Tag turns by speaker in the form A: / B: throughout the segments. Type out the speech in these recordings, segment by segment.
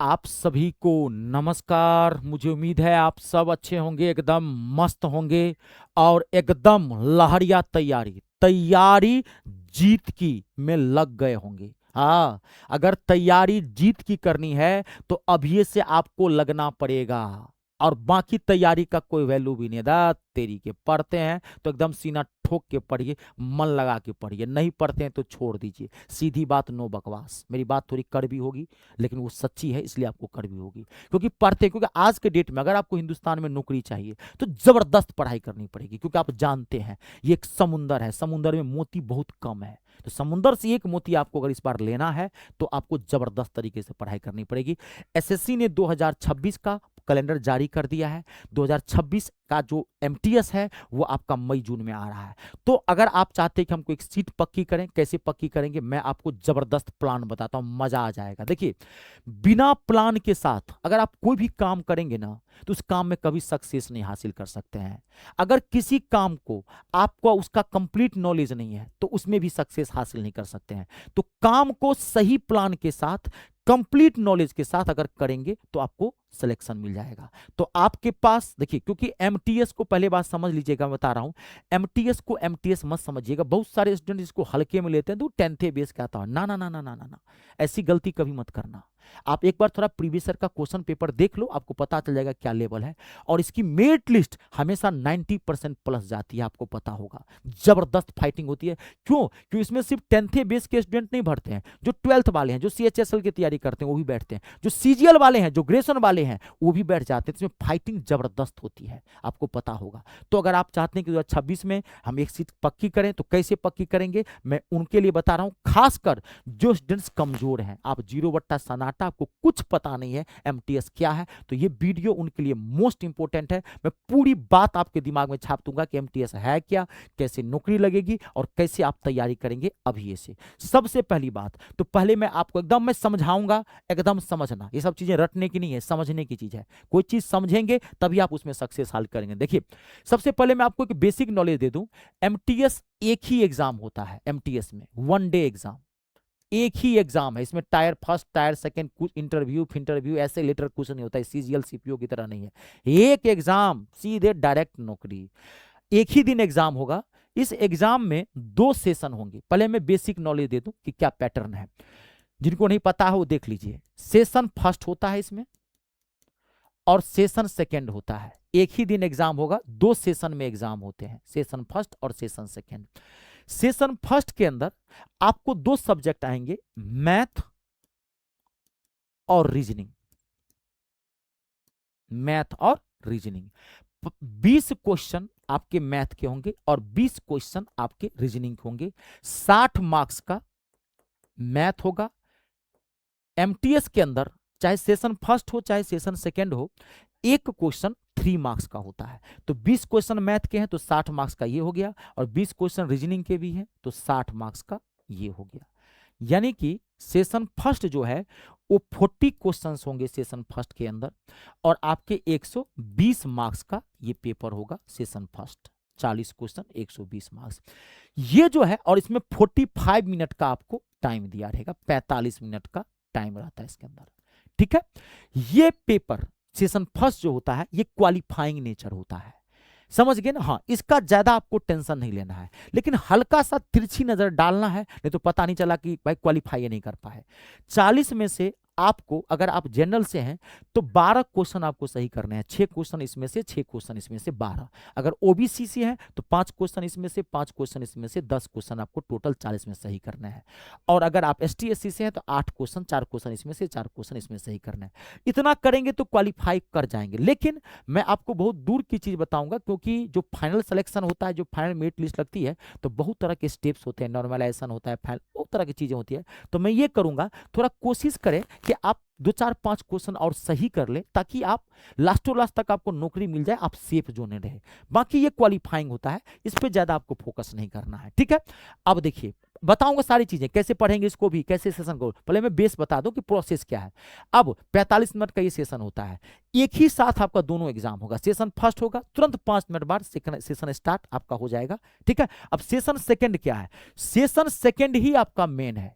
A: आप सभी को नमस्कार। मुझे उम्मीद है आप सब अच्छे होंगे, एकदम मस्त होंगे और एकदम लहरिया तैयारी तैयारी जीत की में लग गए होंगे। हाँ, अगर तैयारी जीत की करनी है तो अभी से आपको लगना पड़ेगा और बाकी तैयारी का कोई वैल्यू भी नहीं है। तेरी के पढ़ते हैं तो एकदम सीना ठोक के पढ़िए, मन लगा के पढ़िए, नहीं पढ़ते हैं तो छोड़ दीजिए। सीधी बात, नो बकवास। मेरी बात थोड़ी कड़वी होगी लेकिन वो सच्ची है, इसलिए आपको कड़वी होगी। क्योंकि पढ़ते, क्योंकि आज के डेट में अगर आपको हिंदुस्तान में नौकरी चाहिए तो जबरदस्त पढ़ाई करनी पड़ेगी। क्योंकि आप जानते हैं ये एक समुंदर है, समुंदर में मोती बहुत कम है। तो समुंदर से एक मोती आपको अगर इस बार लेना है तो आपको जबरदस्त तरीके से पढ़ाई करनी पड़ेगी। एसएससी ने 2026 का कैलेंडर जारी कर दिया है। 2026 का जो एमटीएस है वो आपका मई जून में आ रहा है। तो अगर आप चाहते हैं कि हमको एक सीट पक्की करें, कैसे पक्की करेंगे मैं आपको जबरदस्त प्लान बताता हूं, मजा आ जाएगा। देखिए, बिना प्लान के साथ अगर आप कोई भी काम करेंगे ना तो उस काम में कभी सक्सेस नहीं हासिल कर सकते हैं। अगर किसी काम को आपको उसका कंप्लीट नॉलेज नहीं है तो उसमें भी सक्सेस हासिल नहीं कर सकते हैं। तो काम को सही प्लान के साथ, कंप्लीट नॉलेज के साथ अगर करेंगे तो आपको सिलेक्शन मिल जाएगा। तो आपके पास देखिए, क्योंकि एमटीएस को पहले बात समझ लीजिएगा, मैं बता रहा हूं। एमटीएस को एमटीएस मत समझिएगा। बहुत सारे स्टूडेंट इसको हल्के में लेते हैं तो 10th बेस का आता है। ना ना ना ना ना ना ना, ऐसी गलती कभी मत करना। आप एक बार थोड़ा प्रीवियस ईयर का क्वेश्चन पेपर देख लो, आपको पता चल जाएगा क्या लेवल है। और इसकी मेरिट लिस्ट हमेशा 90% प्लस जाती है, आपको पता होगा। जबरदस्त फाइटिंग होती है। क्यों? क्योंकि इसमें सिर्फ 10th बेस के स्टूडेंट नहीं भरते हैं, जो 12th वाले हैं, जो सीएचएसएल की तैयारी करते हैं वो भी बैठते हैं, जो सीजीएल वाले हैं, जो ग्रेजुएशन वाले हैं वो भी बैठ जाते हैं। इसमें फाइटिंग जबरदस्त होती है, आपको पता होगा। तो अगर आप चाहते हैं कि 2026 में हम एक सीट पक्की करें तो कैसे पक्की करेंगे मैं उनके लिए बता रहा हूं। खासकर जो स्टूडेंट्स कमजोर हैं, आप जीरो बट्टा सन्नाटा, आपको कुछ पता नहीं है एमटीएस क्या है, तो ये वीडियो उनके लिए मोस्ट इंपोर्टेंट है। मैं पूरी बात आपके दिमाग में छाप दूंगा कि एमटीएस है क्या, कैसे नौकरी लगेगी और कैसे आप तैयारी करेंगे अभी से। सबसे पहली बात तो पहले मैं आपको एकदम मैं समझाऊंगा, एकदम समझना। ये सब चीजें रटने की नहीं है, समझने की चीज है। कोई चीज समझेंगे तभी आप उसमें सक्सेस हासिल करेंगे। देखिए, सबसे पहले मैं आपको एक बेसिक नॉलेज दे दूं। एमटीएस एक ही एग्जाम होता है, एमटीएस में 1 डे एग्जाम, एक ही एग्जाम है। इसमें टायर फर्स्ट, टायर सेकंड, कुछ इंटरव्यू फिंटरव्यू ऐसे लेटर कुछ नहीं होता है, सीजीएल सीपीओ की तरह नहीं है। एक एग्जाम, सीधे डायरेक्ट नौकरी। एक ही दिन एग्जाम होगा। इस एग्जाम में 2 सेशन होंगे। पहले मैं बेसिक नॉलेज दे दूं कि क्या पैटर्न है, जिनको नहीं पता है वो देख लीजिए। सेशन फर्स्ट होता है इसमें और सेशन सेकंड होता है। एक ही दिन एग्जाम होगा, 2 सेशन में एग्जाम होते हैं, सेशन फर्स्ट और सेशन सेकंड। सेशन फर्स्ट के अंदर आपको 2 सब्जेक्ट आएंगे, मैथ और रीजनिंग। मैथ और रीजनिंग, 20 क्वेश्चन आपके मैथ के होंगे और 20 क्वेश्चन आपके रीजनिंग के होंगे। 60 मार्क्स का मैथ होगा। एमटीएस के अंदर चाहे सेशन फर्स्ट हो चाहे सेशन सेकंड हो, एक क्वेश्चन 3 मार्क्स का होता है। तो 20 क्वेश्चन मैथ के हैं तो 60 मार्क्स का ये हो गया, और 20 क्वेश्चन रीजनिंग के भी हैं तो 60 मार्क्स का ये हो गया। यानी कि सेशन फर्स्ट जो है वो 40 क्वेश्चंस होंगे सेशन फर्स्ट के अंदर, और आपके 120 मार्क्स का ये पेपर होगा सेशन फर्स्ट। 40 क्वेश्चन 120 मार्क्स ये जो है, और इसमें 45 मिनट का आपको टाइम दिया रहेगा, 45 मिनट का टाइम रहता है इसके अंदर। ठीक है, ये पेपर सेशन फर्स्ट जो होता है ये क्वालिफाइंग नेचर होता है, समझ गए ना। हाँ, इसका ज्यादा आपको टेंशन नहीं लेना है, लेकिन हल्का सा तिरछी नजर डालना है, नहीं तो पता नहीं चला कि भाई क्वालिफाई नहीं कर पाए। 40 में से आपको, अगर आप जनरल से हैं तो 12 क्वेश्चन आपको सही करने हैं। 6 क्वेश्चन इसमें से, 6 क्वेश्चन इसमें से, 12। अगर ओबीसी से हैं तो 5 क्वेश्चन इसमें से, 5 क्वेश्चन इसमें से, 10 क्वेश्चन आपको टोटल 40 में सही करने हैं। और अगर आप एसटी एससी से हैं तो 8 क्वेश्चन, 4 क्वेश्चन इसमें से, 4 क्वेश्चन इसमें सही करना है। इतना करेंगे तो क्वालिफाई कर जाएंगे। लेकिन मैं आपको बहुत दूर की चीज बताऊंगा, क्योंकि जो फाइनल सिलेक्शन होता है, जो फाइनल मेरिट लिस्ट लगती है, तो बहुत तरह के स्टेप्स होते हैं, नॉर्मलाइजेशन होता है, बहुत तरह की चीजें होती है। तो मैं ये करूंगा, थोड़ा कोशिश करें कि आप 2 4 5 क्वेश्चन और सही कर ले, ताकि आप लास्टों लास्ट तक आपको नौकरी मिल जाए, आप सेफ जोन में रहे। बाकी ये क्वालिफाइंग होता है, इस पे ज्यादा आपको फोकस नहीं करना है। ठीक है, अब देखिए बताऊंगा सारी चीजें कैसे पढ़ेंगे इसको भी, कैसे सेशन को। पहले मैं बेस बता दूं कि प्रोसेस क्या है। अब 45 मिनट का ये सेशन होता है, एक ही साथ आपका दोनों एग्जाम होगा। सेशन फर्स्ट होगा, तुरंत 5 मिनट बाद सेशन स्टार्ट आपका हो जाएगा। ठीक है, अब सेशन सेकंड क्या है? सेशन सेकंड ही आपका मेन है।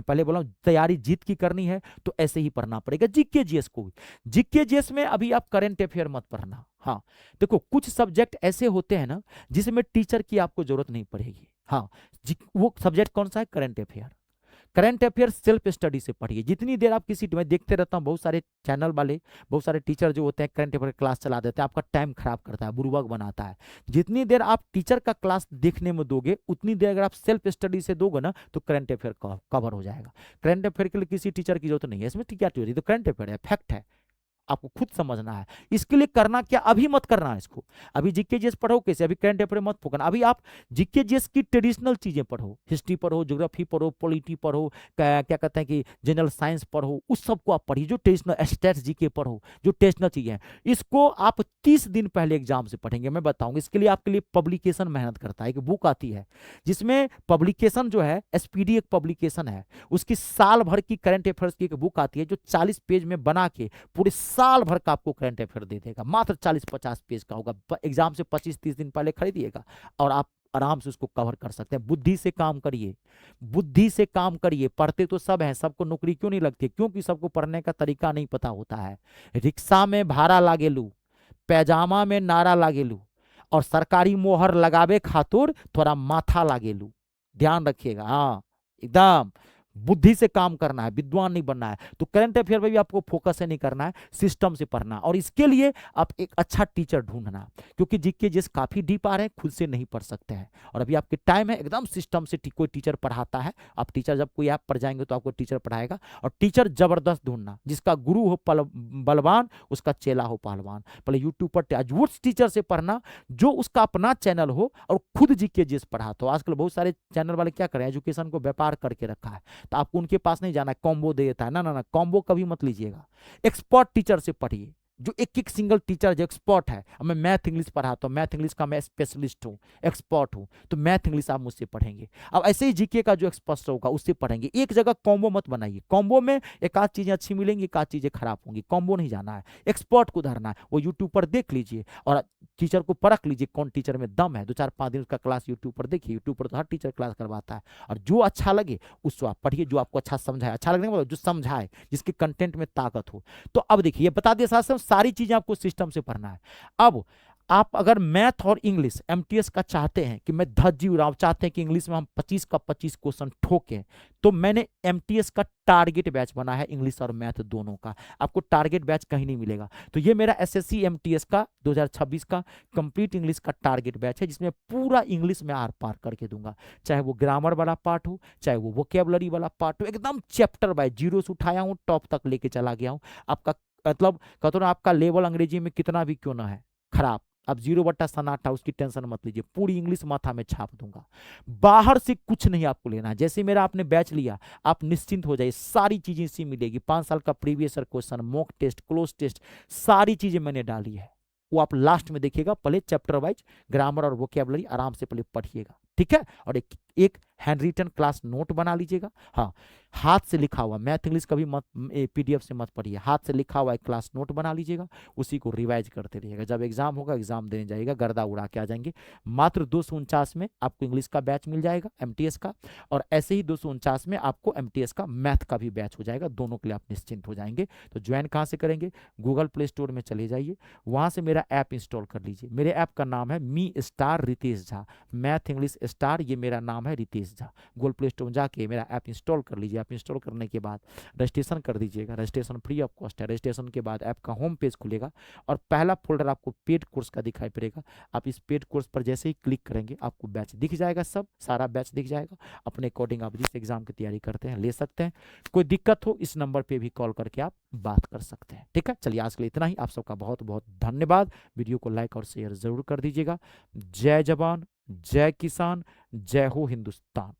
A: मैं पहले बोला हूं, तैयारी जीत की करनी है तो ऐसे ही पढ़ना पड़ेगा। जीके जीएस को, जीके जीएस में अभी आप करंट अफेयर मत पढ़ना। हाँ, देखो कुछ सब्जेक्ट ऐसे होते हैं ना जिसमें टीचर की आपको जरूरत नहीं पड़ेगी। हाँ, वो सब्जेक्ट कौन सा है? Current affair. Current affair self study से पढ़िए। जितनी देर आप किसी, मैं देखते रहता हूँ बहुत सारे चैनल वाले, बहुत सारे टीचर जो होते हैं करंट अफेयर क्लास चला देते हैं, आपका टाइम खराब करता है, बुर्बक बनाता है। जितनी देर आप टीचर का क्लास देखने में दोगे उतनी देर अगर आप सेल्फ स्टडी से दोगे ना तो करंट अफेयर कवर हो जाएगा। करंट अफेयर के लिए किसी टीचर की जरूरत नहीं है, इसमें क्या थ्योरी, तो करंट अफेयर है, फैक्ट है, आपको खुद समझना है। इसके लिए करना क्या, अभी मत करना है इसको। अभी जीके जीएस पढ़ो कैसे, अभी करंट अफेयर मत फोकना। अभी आप जीके जीएस की ट्रेडिशनल चीजें पढ़ो, हिस्ट्री पढ़ो, ज्योग्राफी पढ़ो, पॉलिटी पढ़ो, क्या कहते हैं कि जनरल साइंस पढ़ो, उस सबको आप पढ़िए। जो ट्रेडिशनल स्टैट्स जीके पढ़ो, जो ट्रेडिशनल चीजें हैं, इसको आप 30 दिन पहले एग्जाम से पढ़ेंगे। मैं बताऊंगा इसके लिए आपके लिए पब्लिकेशन मेहनत करता है, एक बुक आती है जिसमें पब्लिकेशन जो है, एसपीडी एक पब्लिकेशन है, उसकी साल भर की करंट अफेयर्स की एक बुक आती है जो 40 पेज में बना के पूरे साल भर का आपको करंट अफेयर दे देगा। मात्र 40-50 पेज का होगा। एग्जाम से 25-30 दिन पहले खरीदिएगा और आप आराम से उसको कवर कर सकते हैं। बुद्धि से काम करिए, बुद्धि से काम करिए। पढ़ते तो सब हैं, सबको नौकरी क्यों नहीं लगती? क्योंकि सबको पढ़ने का तरीका नहीं पता होता है। रिक्शा में भाड़ा लागेलू, पैजामा में नारा लागेलू और सरकारी मोहर लगावे खातिर थोड़ा माथा लागेलू। ध्यान रखिएगा। हाँ, एकदम बुद्धि से काम करना है, विद्वान नहीं बनना है। तो करंट अफेयर में भी आपको फोकस से नहीं करना है, सिस्टम से पढ़ना। और इसके लिए आप एक अच्छा टीचर ढूंढना, क्योंकि जीके जिस काफी डीप आ रहे हैं, खुद से नहीं पढ़ सकते हैं। और अभी आपके टाइम है, एकदम सिस्टम से कोई टीचर पढ़ाता है। आप टीचर जब कोई ऐप पर जाएंगे तो आपको टीचर पढ़ाएगा। और टीचर जबरदस्त ढूंढना, जिसका गुरु हो बलवान, उसका चेला हो पहलवान। पहले यूट्यूब पर उस टीचर से पढ़ना जो उसका अपना चैनल हो और खुद जीके जिस पढ़ाता हो। आजकल बहुत सारे चैनल वाले क्या करें, एजुकेशन को व्यापार करके रखा है, तो आपको उनके पास नहीं जाना है, कॉम्बो दे देता है। ना ना ना, कॉम्बो कभी मत लीजिएगा। एक्सपर्ट टीचर से पढ़िए, जो एक एक सिंगल टीचर जो एक्सपर्ट है। मैं मैथ इंग्लिश पढ़ाता हूँ, मैथ इंग्लिश का मैं स्पेशलिस्ट हूँ, एक्सपर्ट हूँ, तो मैथ इंग्लिश आप मुझसे पढ़ेंगे। अब ऐसे ही जीके का जो एक्सपर्ट होगा उससे पढ़ेंगे। एक जगह कॉम्बो मत बनाइए। कॉम्बो में एक आध चीजें अच्छी मिलेंगी, एक आध चीजें खराब होंगी। कॉम्बो नहीं जाना है, एक्सपर्ट को धरना है। वो यूट्यूब पर देख लीजिए और टीचर को परख लीजिए कौन टीचर में दम है। 2-4-5 दिन उसका क्लास यूट्यूब पर देखिए। यूट्यूब पर तो हर टीचर क्लास करवाता है, और जो अच्छा लगे उसको आप पढ़िए, जो आपको अच्छा समझाए। अच्छा लगने के बाद जो समझाए, जिसके कंटेंट में ताकत हो। तो अब देखिए, बता दिया साथ सारी चीजें आपको सिस्टम से पढ़ना है। अब आप अगर मैथ और इंग्लिश एमटीएस का चाहते हैं कि मैं धज्जी उड़ाऊं, चाहते हैं कि इंग्लिश में हम 25 का 25 क्वेश्चन ठोकें, तो मैंने एमटीएस का टारगेट बैच बना है, इंग्लिश और मैथ दोनों का। आपको टारगेट बैच कहीं नहीं मिलेगा। तो ये मेरा एसएससी एमटीएस का 2026 का कंप्लीट इंग्लिश का टारगेट बैच है, जिसमें पूरा इंग्लिश में आर पार करके दूंगा। चाहे वो ग्रामर वाला पार्ट हो, चाहे वो वोकेबलरी वाला पार्ट हो, एकदम चैप्टर बाय जीरो से उठाया हूं, टॉप तक लेके चला गया हूं। आपका मतलब कहते ना, आपका लेवल अंग्रेजी में कितना भी क्यों ना है खराब, अब 0/सन्नाटा, उसकी टेंशन मत लीजिए। पूरी इंग्लिश माथा में छाप दूंगा। बाहर से कुछ नहीं आपको लेना है। जैसे मेरा आपने बैच लिया, आप निश्चिंत हो जाइए, सारी चीजें इसी मिलेगी। 5 साल का previous question, mock test, cloze test, सारी चीजें मैंने डाली है। वो आप लास्ट में देखिएगा। पहले चैप्टर वाइज ग्रामर और वोकेबलरी आराम से पहले पढ़िएगा, ठीक है। और एक हैंड रिटन क्लास नोट बना लीजिएगा। हाँ, हाथ से लिखा हुआ, मैथ इंग्लिश कभी मत पीडीएफ से मत पढ़िए, हाथ से लिखा हुआ एक क्लास नोट बना लीजिएगा। उसी को रिवाइज करते रहिएगा। जब एग्जाम होगा, एग्जाम देने जाइएगा, गर्दा उड़ा के आ जाएंगे। मात्र 249 में आपको इंग्लिश का बैच मिल जाएगा एमटीएस का, और ऐसे ही 249 में आपको एमटीएस का मैथ का भी बैच हो जाएगा। दोनों के लिए आप निश्चिंत हो जाएंगे। तो ज्वाइन कहाँ से करेंगे? गूगल प्ले स्टोर में चले जाइए, वहां से मेरा ऐप इंस्टॉल कर लीजिए। मेरे ऐप का नाम है me star Ritesh Jha, math English star, ये मेरा नाम है Ritesh Jha. Google Play Store में जाके मेरा ऐप इंस्टॉल कर लीजिए। ऐप इंस्टॉल करने के बाद रजिस्ट्रेशन कर दीजिएगा। रजिस्ट्रेशन फ्री ऑफ कॉस्ट है। रजिस्ट्रेशन के बाद ऐप का होम पेज खुलेगा और पहला फोल्डर आपको पेड कोर्स का दिखाई पड़ेगा। आप इस पेड कोर्स पर जैसे ही क्लिक करेंगे, आपको बैच दिख जाएगा, सब सारा बैच दिख जाएगा। अपने अकॉर्डिंग आप जिस एग्जाम की तैयारी करते हैं ले सकते हैं। कोई दिक्कत हो, इस नंबर पर भी कॉल करके आप बात कर सकते हैं, ठीक है। चलिए, आज के लिए इतना ही। आप सबका बहुत बहुत धन्यवाद। वीडियो को लाइक और शेयर जरूर कर दीजिएगा। जय जवान, जय किसान, जय हो हिंदुस्तान।